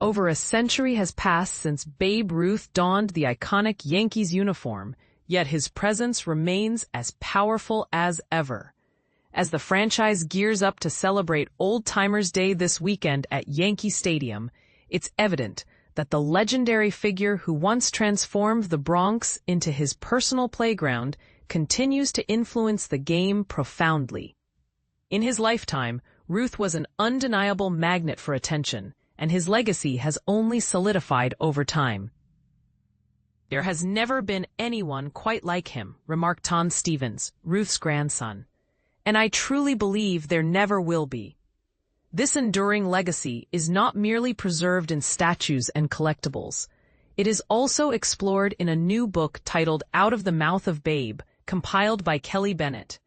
Over a century has passed since Babe Ruth donned the iconic Yankees uniform, yet his presence remains as powerful as ever. As the franchise gears up to celebrate Old Timers Day this weekend at Yankee Stadium, it's evident that the legendary figure who once transformed the Bronx into his personal playground continues to influence the game profoundly. In his lifetime, Ruth was an undeniable magnet for attention, and his legacy has only solidified over time. "There has never been anyone quite like him," remarked Tom Stevens, Ruth's grandson. "And I truly believe there never will be." This enduring legacy is not merely preserved in statues and collectibles. It is also explored in a new book titled Out of the Mouth of Babe, compiled by Kelly Bennett.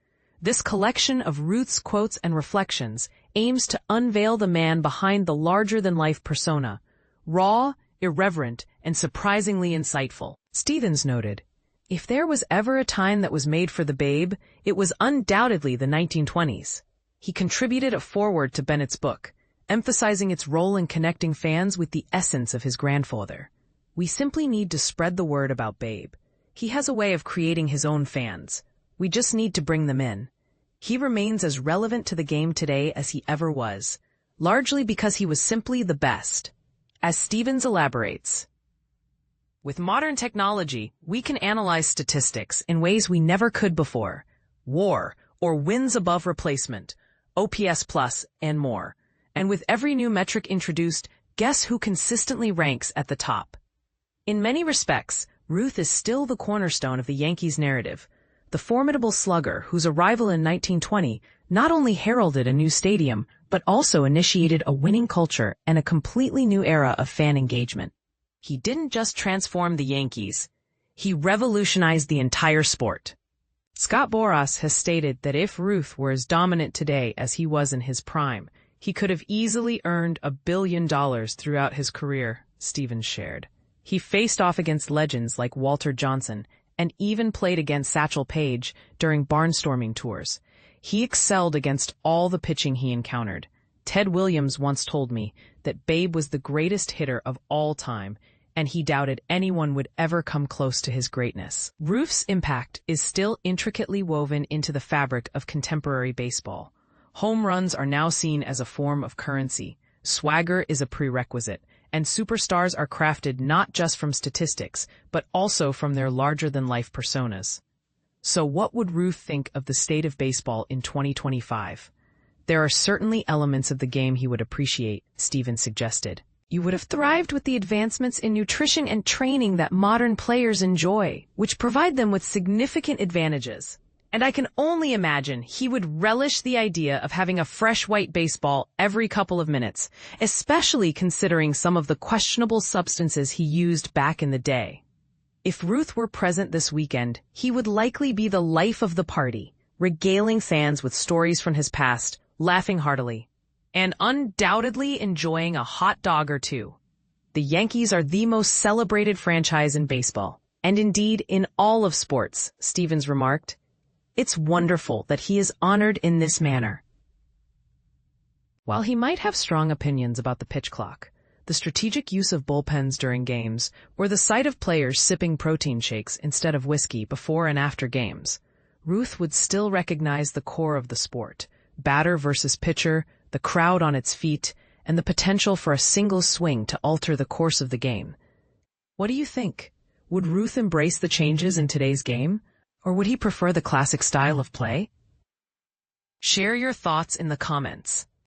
This collection of Ruth's quotes and reflections aims to unveil the man behind the larger-than-life persona, raw, irreverent, and surprisingly insightful. Stevens noted, "If there was ever a time that was made for the Babe, it was undoubtedly the 1920s. He contributed a foreword to Bennett's book, emphasizing its role in connecting fans with the essence of his grandfather. We simply need to spread the word about Babe. He has a way of creating his own fans. We just need to bring them in. He remains as relevant to the game today as he ever was, largely because he was simply the best." As Stevens elaborates, "With modern technology, we can analyze statistics in ways we never could before. WAR, or wins above replacement, OPS+, and more. And with every new metric introduced, guess who consistently ranks at the top? In many respects, Ruth is still the cornerstone of the Yankees narrative. The formidable slugger whose arrival in 1920 not only heralded a new stadium, but also initiated a winning culture and a completely new era of fan engagement. He didn't just transform the Yankees, he revolutionized the entire sport." Scott Boras has stated that if Ruth were as dominant today as he was in his prime, he could have easily earned $1 billion throughout his career, Stevens shared. He faced off against legends like Walter Johnson and even played against Satchel Paige during barnstorming tours. He excelled against all the pitching he encountered. Ted Williams once told me that Babe was the greatest hitter of all time, and he doubted anyone would ever come close to his greatness. Ruth's impact is still intricately woven into the fabric of contemporary baseball. Home runs are now seen as a form of currency. Swagger is a prerequisite, and superstars are crafted not just from statistics, but also from their larger-than-life personas. So what would Ruth think of the state of baseball in 2025? "There are certainly elements of the game he would appreciate," Stevens suggested. "You would have thrived with the advancements in nutrition and training that modern players enjoy, which provide them with significant advantages. And I can only imagine he would relish the idea of having a fresh white baseball every couple of minutes, especially considering some of the questionable substances he used back in the day." If Ruth were present this weekend, he would likely be the life of the party, regaling fans with stories from his past, laughing heartily, and undoubtedly enjoying a hot dog or two. The Yankees are the most celebrated franchise in baseball, and indeed in all of sports, Stevens remarked. "It's wonderful that he is honored in this manner." While he might have strong opinions about the pitch clock, the strategic use of bullpens during games, or the sight of players sipping protein shakes instead of whiskey before and after games, Ruth would still recognize the core of the sport: batter versus pitcher, the crowd on its feet, and the potential for a single swing to alter the course of the game. What do you think? Would Ruth embrace the changes in today's game? Or would he prefer the classic style of play? Share your thoughts in the comments.